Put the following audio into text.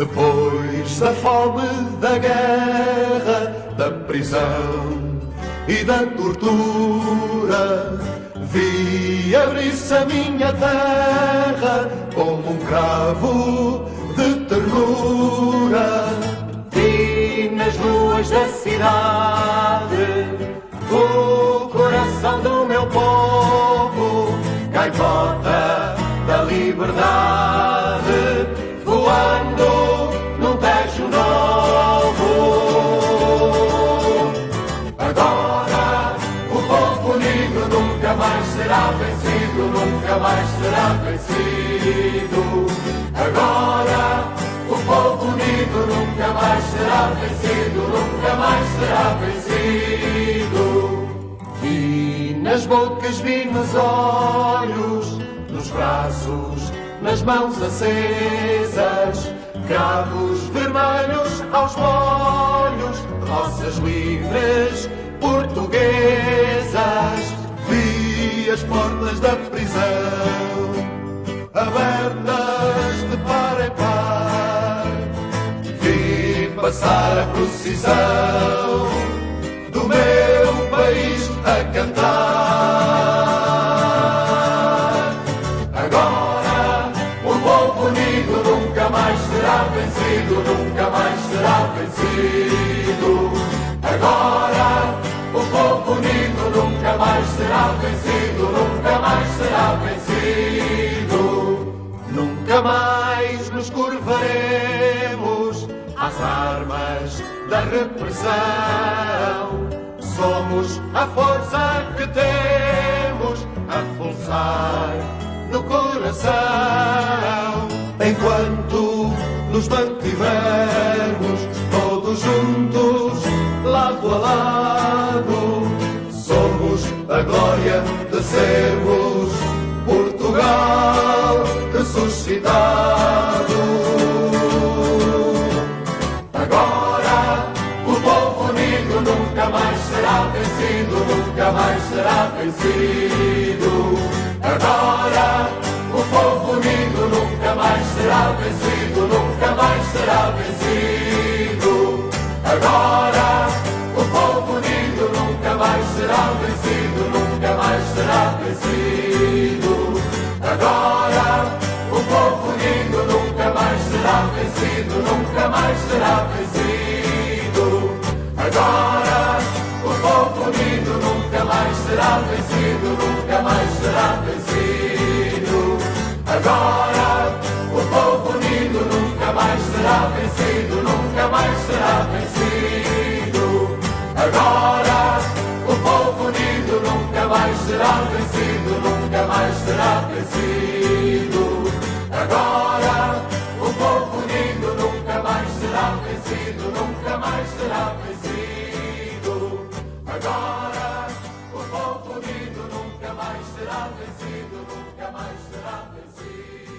Depois da fome, da guerra, da prisão e da tortura, vi abrir-se a minha terra como um cravo de ternura. Vi nas ruas da cidade o coração do meu povo, gaivota da liberdade, voando num Tejo novo. Agora o povo unido nunca mais será vencido, nunca mais será vencido. Agora o povo unido nunca mais será vencido, nunca mais será vencido. Vi nas bocas, vi nos olhos, nos braços, nas mãos acesas, cravos vermelhos aos molhos, roças livres portuguesas. Vi as portas da prisão abertas de par em par, vi passar a procissão do meu país a cantar. Agora o povo unido nunca mais será vencido, nunca mais será vencido. Agora o povo unido nunca mais será vencido, nunca mais será vencido. Nunca mais nos curvaremos às armas da repressão. Somos a força que temos a pulsar no coração. Enquanto nos mantivermos todos juntos, lado a lado, somos a glória de sermos Portugal ressuscitado. Agora o povo unido nunca mais será vencido, nunca mais será vencido. Agora o povo unido nunca mais será vencido, nunca mais será vencido. Agora o povo unido nunca mais será vencido, nunca mais será vencido. Agora o povo unido nunca mais será vencido, nunca mais será vencido. Agora o povo unido nunca mais será vencido, nunca mais será vencido. Agora o povo unido nunca mais será vencido, nunca mais será vencido. Agora o povo unido nunca mais será vencido, nunca mais será vencido. Agora o povo unido nunca mais será vencido, nunca mais será vencido. Agora o povo unido nunca mais será vencido, nunca mais será vencido.